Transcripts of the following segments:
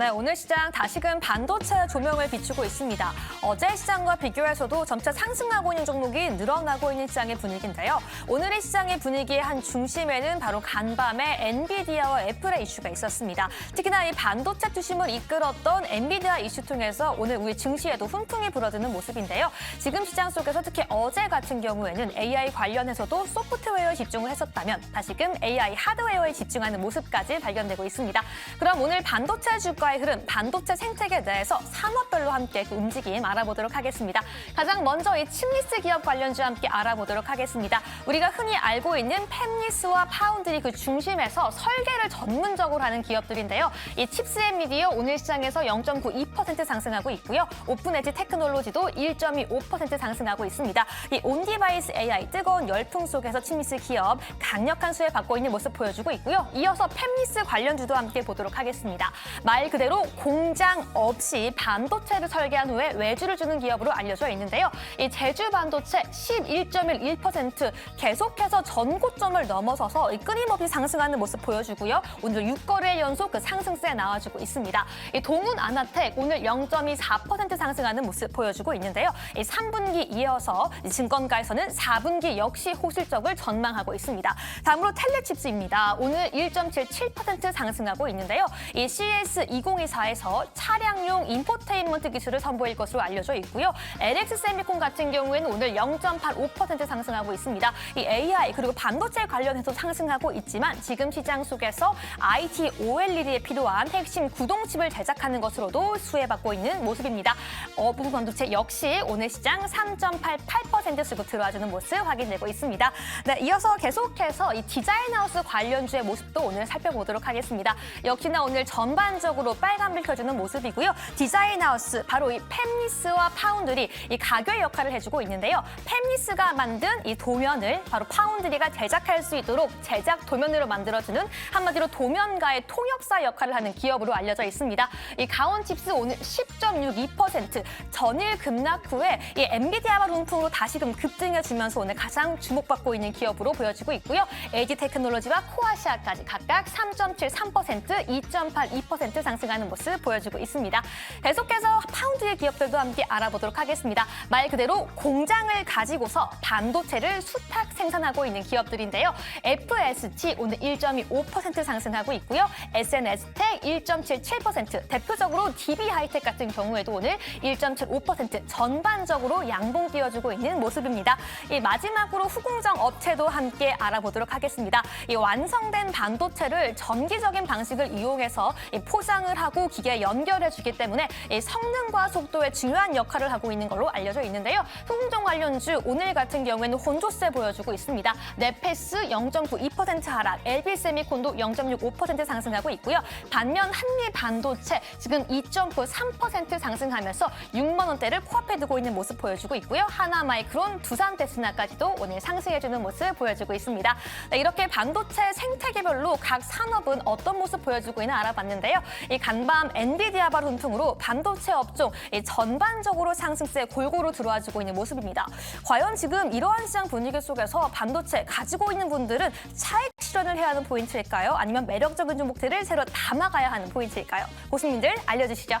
네, 오늘 시장 다시금 반도체 조명을 비추고 있습니다. 어제 시장과 비교해서도 점차 상승하고 있는 종목이 늘어나고 있는 시장의 분위기인데요. 오늘의 시장의 분위기의 한 중심에는 바로 간밤에 엔비디아와 애플의 이슈가 있었습니다. 특히나 이 반도체 투심을 이끌었던 엔비디아 이슈 통해서 오늘 우리 증시에도 훈풍이 불어드는 모습인데요. 지금 시장 속에서 특히 어제 같은 경우에는 AI 관련해서도 소프트웨어에 집중을 했었다면 다시금 AI 하드웨어에 집중하는 모습까지 발견되고 있습니다. 그럼 오늘 반도체 주가의 흐름, 반도체 생태계 내에서 산업별로 함께 그 움직임 알아보도록 하겠습니다. 가장 먼저 이 칩리스 기업 관련주 함께 알아보도록 하겠습니다. 우리가 흔히 알고 있는 팹리스와 파운드리 그 중심에서 설계를 전문적으로 하는 기업들인데요. 이 칩스앤미디어 오늘 시장에서 0.92% 상승하고 있고요. 오픈엣지 테크놀로지도 1.25% 상승하고 있습니다. 이 온디바이스 AI 뜨거운 열풍 속에서 칩리스 기업 강력한 수혜 받고 있는 모습 보여주고 있고요. 이어서 팹리스 관련주도 함께 보도록 하겠습니다. 말 그대로 공장 없이 반도체를 설계한 후에 외주를 주는 기업으로 알려져 있는데요. 이 제주 반도체 11.11% 계속해서 전고점을 넘어서서 끊임없이 상승하는 모습 보여주고요. 오늘 6거래일 연속 그 상승세 나와주고 있습니다. 이 동훈 아나텍 오늘 0.24% 상승하는 모습 보여주고 있는데요. 이 3분기 이어서 증권가에서는 4분기 역시 호실적을 전망하고 있습니다. 다음으로 텔레칩스입니다. 오늘 1.77% 상승하고 있는데요. 이 CS2024에서 차량용 인포테인먼트 기술을 선보일 것으로 알려져 있고요. LX 세미콘 같은 경우에는 오늘 0.85% 상승하고 있습니다. 이 AI 그리고 반도체 관련해서 상승하고 있지만 지금 시장 속에서 IT OLED에 필요한 핵심 구동칩을 제작하는 것으로도 수혜받고 있는 모습입니다. 부분 반도체 역시 오늘 시장 3.88% 쓰고 들어와주는 모습 확인되고 있습니다. 네, 이어서 계속해서 이 디자인하우스 관련주의 모습도 오늘 살펴보도록 하겠습니다. 역시나 오늘 전반적으로 빨간불 켜주는 모습이고요. 디자인하우스 바로 이 팹리스와 파운드리 이 가교 역할을 해주고 있는데요. 팹리스가 만든 이 도면을 바로 파운드리가 제작할 수 있도록 제작 도면으로 만들어주는 한마디로 도면가의 통역사 역할을 하는 기업으로 알려져 있습니다. 이 가온칩스 오늘 10.62% 전일 급락 후에 이 엔비디아와 룸풍으로 다시금 급등해주면서 오늘 가장 주목받고 있는 기업으로 보여지고 있고요. LG테크놀로지와 코아시아까지 각각 3.73%, 2.82% 상승하는 모습 보여주고 있습니다. 계속해서 파운드의 기업들도 함께 알아보도록 하겠습니다. 말 그대로 공장을 가지고서 반도체를 수탁 생산하고 있는 기업들인데요. FST 오늘 1.25% 상승하고 있고요. SNS텍 1.77%, 대표적으로 DB하이텍 같은 경우에도 오늘 1.75% 전반적으로 양봉 띄워주고 있는 모습입니다. 이 마지막으로 후공정 업체도 함께 알아보도록 하겠습니다. 이 완성된 반도체를 전기적인 방식을 이용해서 포장을 하고 기계에 연결해주기 때문에 이 성능과 속도에 중요한 역할을 하고 있는 걸로 알려져 있는데요. 후공정 관련주 오늘 같은 경우에는 혼조세 보여주고 있습니다. 네페스 0.92% 하락, LB세미콘도 0.65% 상승하고 있고요. 반면 한미반도체 지금 2.93% 상승하면서 6만 원대를 코앞에 두고 있는 모습 보여주고 있고요. 하나마이크론, 두산테스나까지도 오늘 상승해주는 모습 보여주고 있습니다. 네, 이렇게 반도체 생태계별로 각 산업은 어떤 모습 보여주고 있나 알아봤는데요. 이 간밤 엔비디아바 훈풍으로 반도체 업종 전반적으로 상승세 골고루 들어와주고 있는 모습입니다. 과연 지금 이러한 시장 분위기 속에서 반도체 가지고 있는 분들은 차익 실현을 해야 하는 포인트일까요? 아니면 매력적인 종목들을 새로 담아가야 하는 포인트일까요? 고객님들 알려주시죠.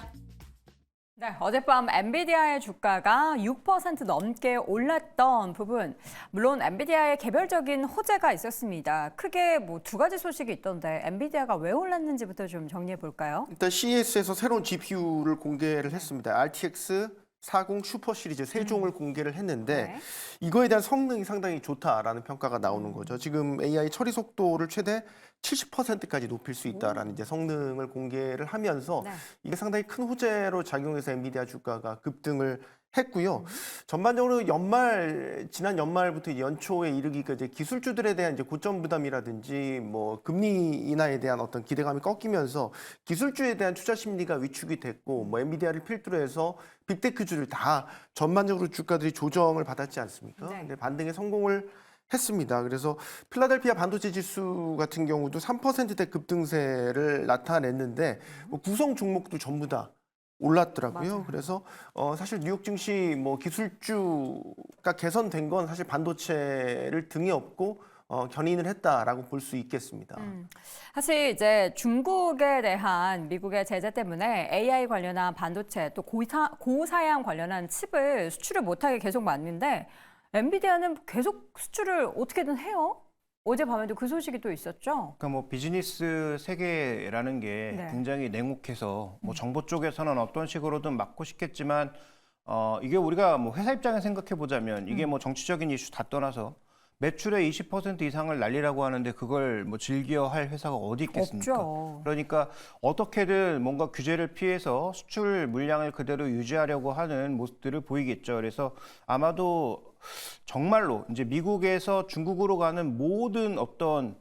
네, 어젯밤 엔비디아의 주가가 6% 넘게 올랐던 부분, 물론 엔비디아의 개별적인 호재가 있었습니다. 크게 두 가지 소식이 있던데 엔비디아가 왜 올랐는지부터 좀 정리해 볼까요? 일단 CES에서 새로운 GPU를 공개를 했습니다. RTX 40 슈퍼 시리즈 세 종을 공개를 했는데 네. 이거에 대한 성능이 상당히 좋다라는 평가가 나오는 거죠. 지금 AI 처리 속도를 최대 70%까지 높일 수 있다라는 이제 성능을 공개를 하면서 네. 이게 상당히 큰 호재로 작용해서 엔비디아 주가가 급등을 했고요. 전반적으로 지난 연말부터 연초에 이르기까지 기술주들에 대한 이제 고점 부담이라든지 금리 인하에 대한 어떤 기대감이 꺾이면서 기술주에 대한 투자 심리가 위축이 됐고 엔비디아를 필두로 해서 빅테크주들 다 전반적으로 주가들이 조정을 받았지 않습니까? 네. 근데 반등에 성공을 했습니다. 그래서 필라델피아 반도체 지수 같은 경우도 3%대 급등세를 나타냈는데 구성 종목도 전부 다 올랐더라고요. 맞아요. 그래서 사실 뉴욕 증시 기술주가 개선된 건 사실 반도체를 등에 업고 견인을 했다라고 볼 수 있겠습니다. 사실 이제 중국에 대한 미국의 제재 때문에 AI 관련한 반도체 또 고사양 관련한 칩을 수출을 못하게 계속 막는데 엔비디아는 계속 수출을 어떻게든 해요. 어젯밤에도 그 소식이 또 있었죠. 그러니까 뭐 비즈니스 세계라는 게 네. 굉장히 냉혹해서 뭐 정보 쪽에서는 어떤 식으로든 막고 싶겠지만 이게 우리가 뭐 회사 입장에 생각해 보자면 이게 뭐 정치적인 이슈 다 떠나서 매출의 20% 이상을 날리라고 하는데 그걸 뭐 즐겨 할 회사가 어디 있겠습니까? 없죠. 그러니까 어떻게든 뭔가 규제를 피해서 수출 물량을 그대로 유지하려고 하는 모습들을 보이겠죠. 그래서 아마도 정말로 이제 미국에서 중국으로 가는 모든 어떤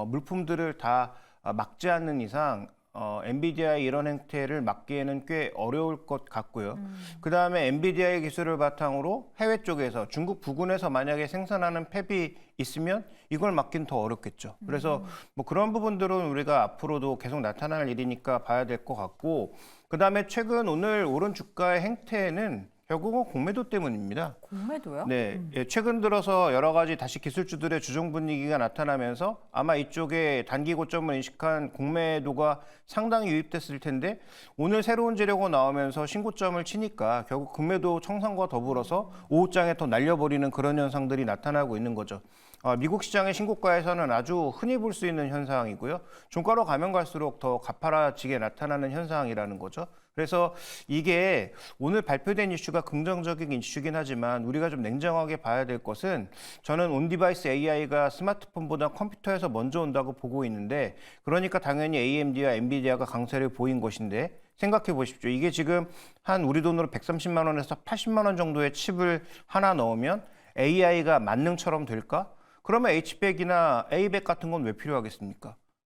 물품들을 다 막지 않는 이상 엔비디아의 이런 행태를 막기에는 꽤 어려울 것 같고요. 그다음에 엔비디아의 기술을 바탕으로 해외 쪽에서 중국 부근에서 만약에 생산하는 팹이 있으면 이걸 막긴 더 어렵겠죠. 그래서 뭐 그런 부분들은 우리가 앞으로도 계속 나타날 일이니까 봐야 될 것 같고, 그다음에 최근 오늘 오른 주가의 행태는 결국은 공매도 때문입니다. 공매도요? 네, 예, 최근 들어서 여러 가지 다시 기술주들의 주종 분위기가 나타나면서 아마 이쪽에 단기 고점을 인식한 공매도가 상당히 유입됐을 텐데 오늘 새로운 재료가 나오면서 신고점을 치니까 결국 공매도 청산과 더불어서 오후장에 더 날려버리는 그런 현상들이 나타나고 있는 거죠. 미국 시장의 신고가에서는 아주 흔히 볼 수 있는 현상이고요. 종가로 가면 갈수록 더 가파라지게 나타나는 현상이라는 거죠. 그래서 이게 오늘 발표된 이슈가 긍정적인 이슈긴 하지만 우리가 좀 냉정하게 봐야 될 것은 저는 온디바이스 AI가 스마트폰보다 컴퓨터에서 먼저 온다고 보고 있는데, 그러니까 당연히 AMD와 엔비디아가 강세를 보인 것인데 생각해 보십시오. 이게 지금 한 우리 돈으로 130만 원에서 80만 원 정도의 칩을 하나 넣으면 AI가 만능처럼 될까? 그러면 H백이나 A백 같은 건 왜 필요하겠습니까?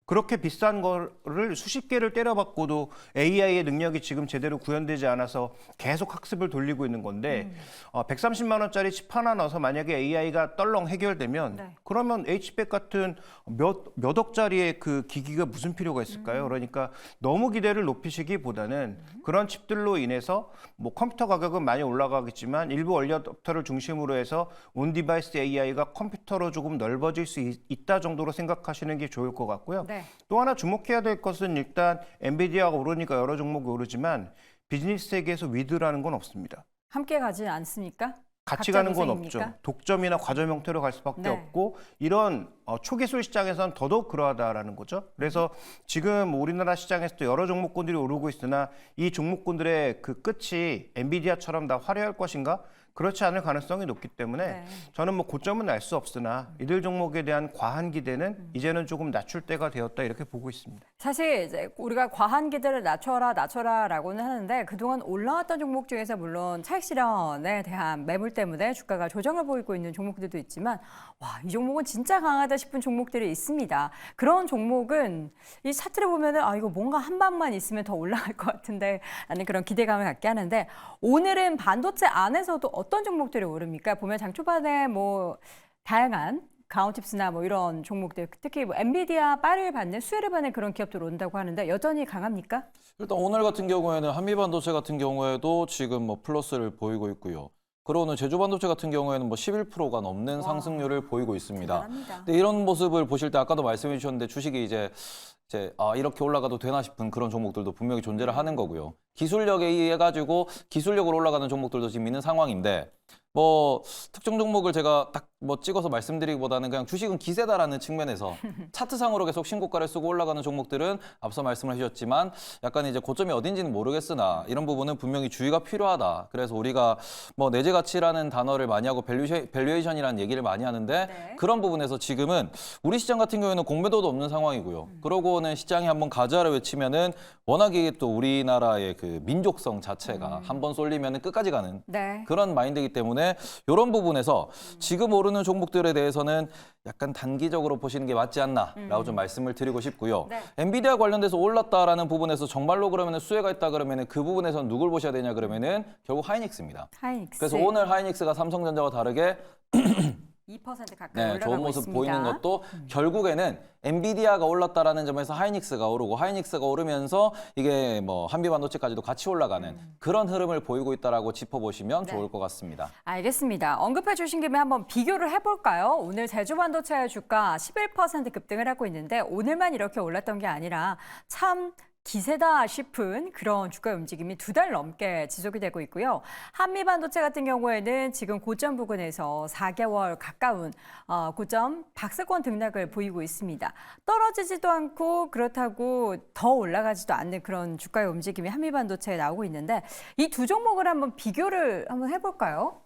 그렇게 비싼 거를 수십 개를 때려박고도 AI의 능력이 지금 제대로 구현되지 않아서 계속 학습을 돌리고 있는 건데 130만 원짜리 칩 하나 넣어서 만약에 AI가 떨렁 해결되면 네. 그러면 H백 같은 몇 억짜리의 그 기기가 무슨 필요가 있을까요? 그러니까 너무 기대를 높이시기보다는 그런 칩들로 인해서 뭐 컴퓨터 가격은 많이 올라가겠지만 일부 얼리어답터를 중심으로 해서 온디바이스 AI가 컴퓨터로 조금 넓어질 수 있다 정도로 생각하시는 게 좋을 것 같고요. 네. 또 하나 주목해야 될 것은 일단 엔비디아가 오르니까 여러 종목이 오르지만 비즈니스 세계에서 위드라는 건 없습니다. 함께 가지 않습니까? 같이 각자 가는 건 고생입니까? 없죠. 독점이나 과점 형태로 갈 수밖에 네. 없고 이런 초기술 시장에서는 더더욱 그러하다라는 거죠. 그래서 지금 우리나라 시장에서도 여러 종목군들이 오르고 있으나 이 종목군들의 그 끝이 엔비디아처럼 다 화려할 것인가? 그렇지 않을 가능성이 높기 때문에 네. 저는 뭐 고점은 알 수 없으나 이들 종목에 대한 과한 기대는 이제는 조금 낮출 때가 되었다 이렇게 보고 있습니다. 사실 이제 우리가 과한 기대를 낮춰라라고는 하는데 그동안 올라왔던 종목 중에서 물론 차익 실현에 대한 매물 때문에 주가가 조정을 보이고 있는 종목들도 있지만 와, 이 종목은 진짜 강하다 싶은 종목들이 있습니다. 그런 종목은 이 차트를 보면은 이거 뭔가 한 방만 있으면 더 올라갈 것 같은데 라는 그런 기대감을 갖게 하는데, 오늘은 반도체 안에서도 어떤 종목들이 오릅니까? 보면 장 초반에 뭐 다양한 가온칩스나 뭐 이런 종목들, 특히 뭐 엔비디아 빠를 받는 수혜를 받는 그런 기업들 온다고 하는데 여전히 강합니까? 일단 오늘 같은 경우에는 한미반도체 같은 경우에도 지금 뭐 플러스를 보이고 있고요. 그러고는 제주반도체 같은 경우에는 뭐 11%가 넘는 상승률을 보이고 있습니다. 대단합니다. 근데 이런 모습을 보실 때 아까도 말씀해 주셨는데 주식이 이제 이렇게 올라가도 되나 싶은 그런 종목들도 분명히 존재를 하는 거고요. 기술력에 의해 가지고 기술력으로 올라가는 종목들도 지금 있는 상황인데 뭐 특정 종목을 제가 딱 뭐 찍어서 말씀드리기보다는 그냥 주식은 기세다라는 측면에서 차트상으로 계속 신고가를 쓰고 올라가는 종목들은 앞서 말씀을 하셨지만 약간 이제 고점이 어딘지는 모르겠으나 이런 부분은 분명히 주의가 필요하다. 그래서 우리가 뭐 내재 가치라는 단어를 많이 하고 밸류에이션이라는 얘기를 많이 하는데 네. 그런 부분에서 지금은 우리 시장 같은 경우에는 공매도도 없는 상황이고요. 그러고는 시장이 한번 가자를 외치면은 워낙에 또 우리나라의 그 민족성 자체가 한번 쏠리면은 끝까지 가는 네. 그런 마인드이기 때문에 이런 부분에서 지금 오르는 종목들에 대해서는 약간 단기적으로 보시는 게 맞지 않나라고 좀 말씀을 드리고 싶고요. 네. 엔비디아 관련돼서 올랐다라는 부분에서 정말로 그러면 수혜가 있다 그러면은 그 부분에서는 누굴 보셔야 되냐 그러면은 결국 하이닉스입니다. 하이닉스. 그래서 오늘 하이닉스가 삼성전자와 다르게 2% 가까이 네, 올라가고 좋은 모습 있습니다. 보이는 것도 결국에는 엔비디아가 올랐다라는 점에서 하이닉스가 오르고 하이닉스가 오르면서 이게 뭐 한미반도체까지도 같이 올라가는 그런 흐름을 보이고 있다라고 짚어보시면 네. 좋을 것 같습니다. 알겠습니다. 언급해 주신 김에 한번 비교를 해볼까요? 오늘 제주반도체의 주가 11% 급등을 하고 있는데 오늘만 이렇게 올랐던 게 아니라 참 기세다 싶은 그런 주가 움직임이 2달 넘게 지속이 되고 있고요. 한미반도체 같은 경우에는 지금 고점 부근에서 4개월 가까운 고점 박스권 등락을 보이고 있습니다. 떨어지지도 않고 그렇다고 더 올라가지도 않는 그런 주가의 움직임이 한미반도체에 나오고 있는데 이 두 종목을 한번 비교를 한번 해볼까요?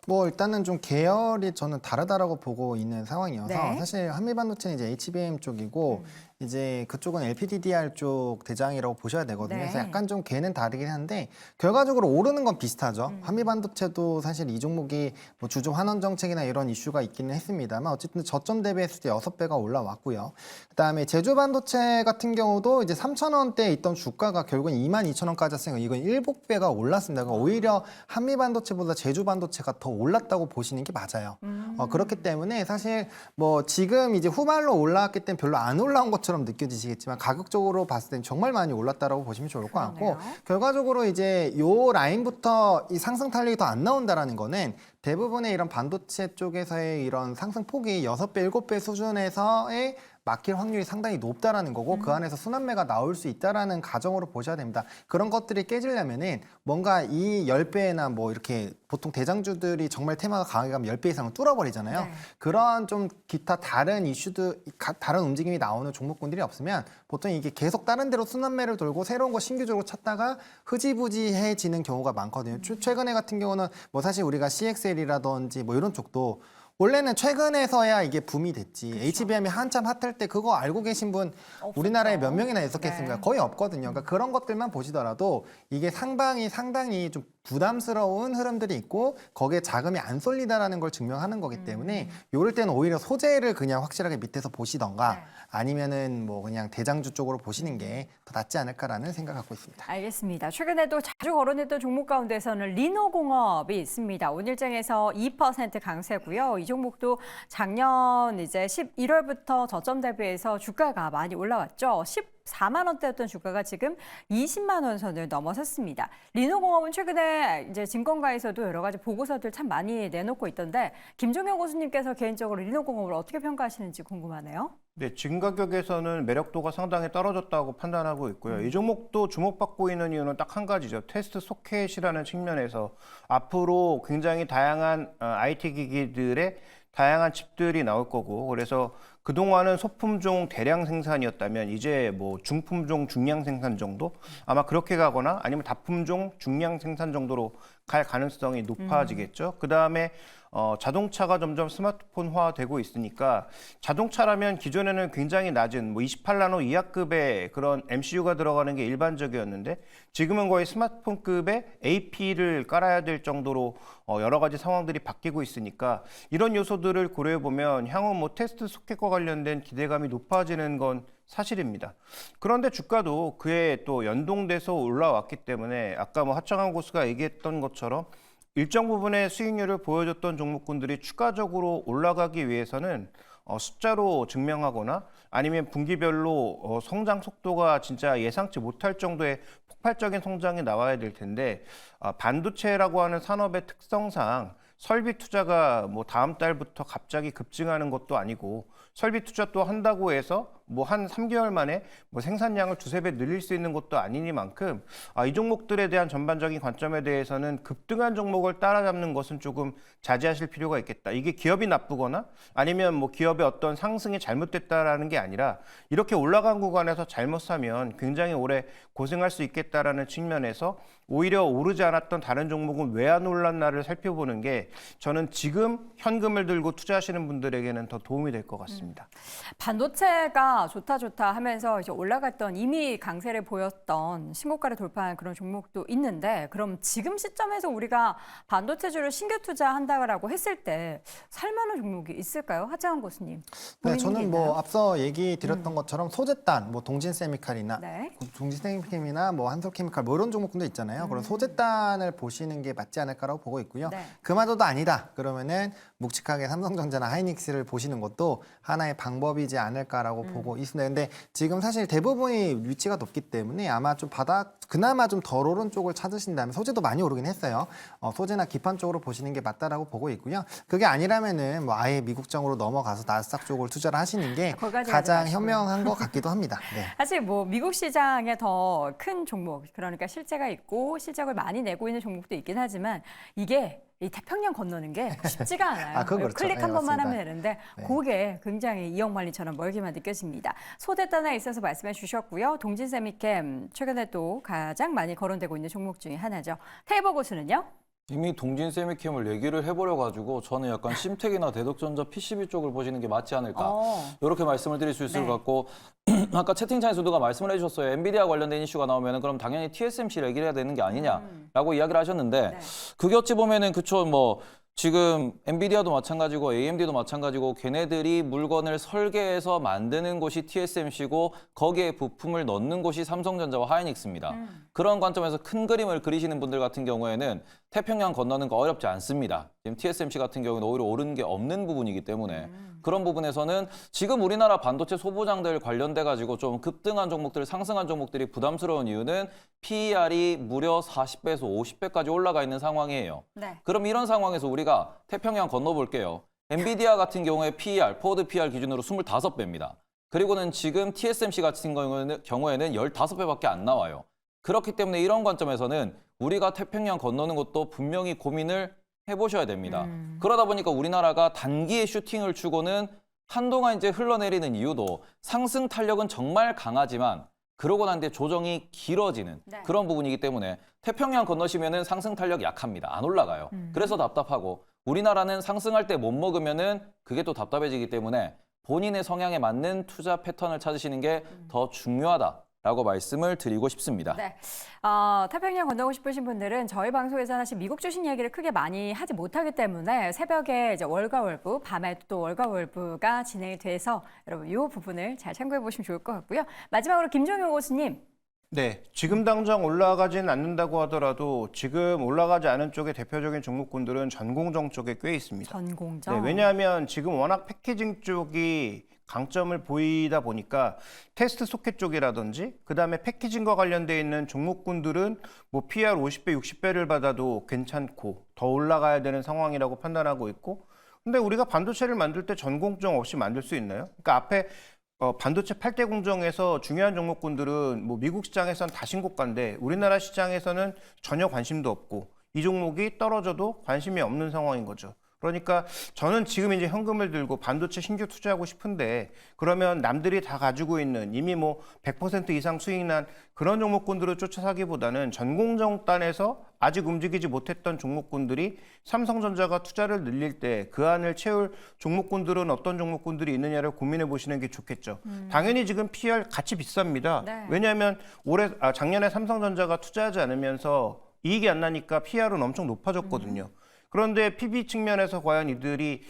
뭐 일단은 좀 계열이 저는 다르다라고 보고 있는 상황이어서 네. 사실 한미반도체는 이제 HBM 쪽이고 이제 그쪽은 LPDDR 쪽 대장이라고 보셔야 되거든요. 네. 그래서 약간 좀 걔는 다르긴 한데 결과적으로 오르는 건 비슷하죠. 한미반도체도 사실 이 종목이 뭐 주주 환원 정책이나 이런 이슈가 있기는 했습니다만 어쨌든 저점 대비했을 때 6배가 올라왔고요. 그다음에 제주반도체 같은 경우도 이제 3,000원대에 있던 주가가 결국은 22,000원까지 왔으니까 이건 7배가 올랐습니다. 그러니까 오히려 한미반도체보다 제주반도체가 더 올랐다고 보시는 게 맞아요. 그렇기 때문에 사실 뭐 지금 이제 후발로 올라왔기 때문에 별로 안 올라온 것처럼 느껴지시겠지만 가격적으로 봤을 땐 정말 많이 올랐다라고 보시면 좋을 것 같고 그러네요. 결과적으로 이제 요 라인부터 이 상승 탄력이 더 안 나온다라는 거는 대부분의 이런 반도체 쪽에서의 이런 상승 폭이 6배, 7배 수준에서의 막힐 확률이 상당히 높다라는 거고 그 안에서 순환매가 나올 수 있다라는 가정으로 보셔야 됩니다. 그런 것들이 깨지려면은 뭔가 이 10배나 뭐 이렇게 보통 대장주들이 정말 테마가 강하게 가면 10배 이상은 뚫어버리잖아요. 네. 그런 좀 기타 다른 이슈들, 다른 움직임이 나오는 종목군들이 없으면 보통 이게 계속 다른 데로 순환매를 돌고 새로운 거 신규적으로 찾다가 흐지부지해지는 경우가 많거든요. 최근에 같은 경우는 뭐 사실 우리가 CXL이라든지 뭐 이런 쪽도 원래는 최근에서야 이게 붐이 됐지. HBM이 한참 핫할 때 그거 알고 계신 분 우리나라에 몇 명이나 있었겠습니까? 네. 거의 없거든요. 그러니까 그런 것들만 보시더라도 이게 상당히 좀 부담스러운 흐름들이 있고 거기에 자금이 안 쏠리다라는 걸 증명하는 거기 때문에 요럴 때는 오히려 소재를 그냥 확실하게 밑에서 보시던가 네. 아니면은 뭐 그냥 대장주 쪽으로 보시는 게 더 낫지 않을까라는 생각을 갖고 있습니다. 알겠습니다. 최근에도 자주 거론했던 종목 가운데서는 리노공업이 있습니다. 오늘장에서 2% 강세고요. 이 종목도 작년 이제 11월부터 저점 대비해서 주가가 많이 올라왔죠. 14만 원대였던 주가가 지금 20만 원 선을 넘어섰습니다. 리노공업은 최근에 이제 증권가에서도 여러 가지 보고서들 참 많이 내놓고 있던데 김종현 교수님께서 개인적으로 리노공업을 어떻게 평가하시는지 궁금하네요. 네, 지금 가격에서는 매력도가 상당히 떨어졌다고 판단하고 있고요. 이 종목도 주목받고 있는 이유는 딱 한 가지죠. 테스트 소켓이라는 측면에서 앞으로 굉장히 다양한 IT 기기들의 다양한 칩들이 나올 거고 그래서 그동안은 소품종 대량 생산이었다면 이제 뭐 중품종 중량 생산 정도 아마 그렇게 가거나 아니면 다품종 중량 생산 정도로 갈 가능성이 높아지겠죠. 그다음에 자동차가 점점 스마트폰화되고 있으니까 자동차라면 기존에는 굉장히 낮은 뭐 28나노 이하급의 그런 MCU가 들어가는 게 일반적이었는데 지금은 거의 스마트폰급의 AP를 깔아야 될 정도로 여러 가지 상황들이 바뀌고 있으니까 이런 요소들을 고려해 보면 향후 뭐 테스트 소켓과 관련된 기대감이 높아지는 건 사실입니다. 그런데 주가도 그에 또 연동돼서 올라왔기 때문에 아까 뭐 하창한 고수가 얘기했던 것처럼 일정 부분의 수익률을 보여줬던 종목군들이 추가적으로 올라가기 위해서는 숫자로 증명하거나 아니면 분기별로 성장 속도가 진짜 예상치 못할 정도의 폭발적인 성장이 나와야 될 텐데 반도체라고 하는 산업의 특성상 설비 투자가 뭐 다음 달부터 갑자기 급증하는 것도 아니고 설비 투자 또 한다고 해서 뭐 한 3개월 만에 뭐 생산량을 2~3배 늘릴 수 있는 것도 아니니만큼 이 종목들에 대한 전반적인 관점에 대해서는 급등한 종목을 따라잡는 것은 조금 자제하실 필요가 있겠다. 이게 기업이 나쁘거나 아니면 뭐 기업의 어떤 상승이 잘못됐다라는 게 아니라 이렇게 올라간 구간에서 잘못 사면 굉장히 오래 고생할 수 있겠다라는 측면에서 오히려 오르지 않았던 다른 종목은 왜 안 올랐나를 살펴보는 게 저는 지금 현금을 들고 투자하시는 분들에게는 더 도움이 될 것 같습니다. 반도체가 좋다, 좋다 하면서 이제 올라갔던 이미 강세를 보였던 신고가를 돌파한 그런 종목도 있는데 그럼 지금 시점에서 우리가 반도체주를 신규 투자한다고 했을 때 살만한 종목이 있을까요? 하재원 교수님. 네, 보이는 게 저는 뭐 있나요? 앞서 얘기 드렸던 것처럼 소재단, 뭐 동진세미칼이나 네. 동진세미칼이나 뭐 한솔케미칼 뭐 이런 종목군도 있잖아요. 그런 소재단을 보시는 게 맞지 않을까라고 보고 있고요. 네. 그마저도 아니다. 그러면은 묵직하게 삼성전자나 하이닉스를 보시는 것도 하나의 방법이지 않을까라고 보고 있습니다. 근데 지금 사실 대부분이 위치가 높기 때문에 아마 좀 그나마 좀 덜 오른 쪽을 찾으신다면 소재도 많이 오르긴 했어요. 소재나 기판 쪽으로 보시는 게 맞다라고 보고 있고요. 그게 아니라면은 뭐 아예 미국장으로 넘어가서 나스닥 쪽을 투자를 하시는 게 거기까지 가지 가장 마시고요. 현명한 것 같기도 합니다. 네. 사실 뭐 미국 시장에 더 큰 종목, 그러니까 실제가 있고 실적을 많이 내고 있는 종목도 있긴 하지만 이게 이 태평양 건너는 게 쉽지가 않아요. 아, 그건 그렇죠. 클릭 한 네, 번만 맞습니다. 하면 되는데 네. 그게 굉장히 이억만리처럼 멀게만 느껴집니다. 소재단에 있어서 말씀해 주셨고요. 동진세미캠 최근에 또 가장 많이 거론되고 있는 종목 중에 하나죠. 테이버 고수는요? 이미 동진세미캠을 얘기를 해버려가지고 저는 약간 심텍이나 대덕전자 PCB 쪽을 보시는 게 맞지 않을까 이렇게 말씀을 드릴 수 있을 네. 것 같고 아까 채팅창에서 누가 말씀을 해주셨어요. 엔비디아 관련된 이슈가 나오면 그럼 당연히 TSMC를 얘기를 해야 되는 게 아니냐라고 이야기를 하셨는데 네. 그게 어찌 보면은 그쵸 뭐 지금 엔비디아도 마찬가지고 AMD도 마찬가지고 걔네들이 물건을 설계해서 만드는 곳이 TSMC고 거기에 부품을 넣는 곳이 삼성전자와 하이닉스입니다. 그런 관점에서 큰 그림을 그리시는 분들 같은 경우에는 태평양 건너는 거 어렵지 않습니다. 지금 TSMC 같은 경우는 오히려 오른 게 없는 부분이기 때문에 그런 부분에서는 지금 우리나라 반도체 소부장들 관련돼 가지고 좀 급등한 종목들, 상승한 종목들이 부담스러운 이유는 PER이 무려 40배에서 50배까지 올라가 있는 상황이에요. 네. 그럼 이런 상황에서 우리가 태평양 건너볼게요. 엔비디아 같은 경우에 PER, 포워드 PER 기준으로 25배입니다. 그리고는 지금 TSMC 같은 경우에는 15배밖에 안 나와요. 그렇기 때문에 이런 관점에서는 우리가 태평양 건너는 것도 분명히 고민을 해보셔야 됩니다. 그러다 보니까 우리나라가 단기의 슈팅을 추고는 한동안 이제 흘러내리는 이유도 상승 탄력은 정말 강하지만 그러고 난 뒤에 조정이 길어지는 네. 그런 부분이기 때문에 태평양 건너시면은 상승 탄력 약합니다. 안 올라가요. 그래서 답답하고 우리나라는 상승할 때 못 먹으면은 그게 또 답답해지기 때문에 본인의 성향에 맞는 투자 패턴을 찾으시는 게 더 중요하다라고 말씀을 드리고 싶습니다. 네. 태평양 건너고 싶으신 분들은 저희 방송에서 사실 미국 주식 이야기를 크게 많이 하지 못하기 때문에 새벽에 이제 월가월부, 밤에 또 월가월부가 진행이 돼서 여러분 이 부분을 잘 참고해 보시면 좋을 것 같고요. 마지막으로 김종효 교수님. 네, 지금 당장 올라가지는 않는다고 하더라도 지금 올라가지 않은 쪽의 대표적인 종목군들은 전공정 쪽에 꽤 있습니다. 전공정. 네, 왜냐하면 지금 워낙 패키징 쪽이 강점을 보이다 보니까 테스트 소켓 쪽이라든지 그다음에 패키징과 관련돼 있는 종목군들은 뭐 PR 50배, 60배를 받아도 괜찮고 더 올라가야 되는 상황이라고 판단하고 있고 근데 우리가 반도체를 만들 때 전공정 없이 만들 수 있나요? 그러니까 앞에 반도체 8대 공정에서 중요한 종목군들은 뭐 미국 시장에서는 다 신고가인데 우리나라 시장에서는 전혀 관심도 없고 이 종목이 떨어져도 관심이 없는 상황인 거죠. 그러니까 저는 지금 이제 현금을 들고 반도체 신규 투자하고 싶은데 그러면 남들이 다 가지고 있는 이미 뭐 100% 이상 수익 난 그런 종목군들을 쫓아 사기보다는 전공정단에서 아직 움직이지 못했던 종목군들이 삼성전자가 투자를 늘릴 때 그 안을 채울 종목군들은 어떤 종목군들이 있느냐를 고민해 보시는 게 좋겠죠. 당연히 지금 PER 같이 비쌉니다. 네. 왜냐하면 작년에 삼성전자가 투자하지 않으면서 이익이 안 나니까 PER은 엄청 높아졌거든요. 그런데 PB 측면에서 과연 이들이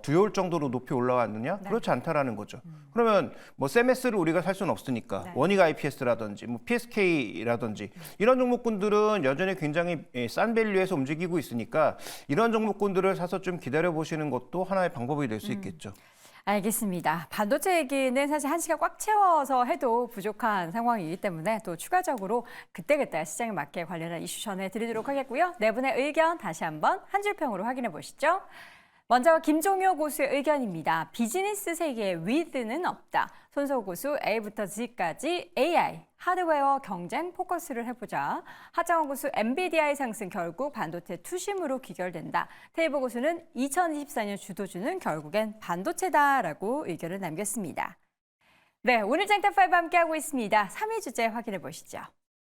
두려울 정도로 높이 올라왔느냐? 네. 그렇지 않다라는 거죠. 그러면 뭐 세메스를 우리가 살 수는 없으니까 네. 원익 IPS라든지 뭐 PSK라든지 이런 종목군들은 여전히 굉장히 싼 밸류에서 움직이고 있으니까 이런 종목군들을 사서 좀 기다려 보시는 것도 하나의 방법이 될 수 있겠죠. 알겠습니다. 반도체 얘기는 사실 한 시간 꽉 채워서 해도 부족한 상황이기 때문에 또 추가적으로 그때그때 시장에 맞게 관련한 이슈 전해드리도록 하겠고요. 네 분의 의견 다시 한번 한 줄평으로 확인해 보시죠. 먼저 김종효 고수의 의견입니다. 비즈니스 세계에 위드는 없다. 손소 고수 A부터 Z까지 AI, 하드웨어 경쟁 포커스를 해보자. 하정원 고수 엔비디아의 상승 결국 반도체 투심으로 귀결된다. 테이블 고수는 2024년 주도주는 결국엔 반도체다라고 의견을 남겼습니다. 네, 오늘 쟁탑5 함께하고 있습니다. 3위 주제 확인해 보시죠.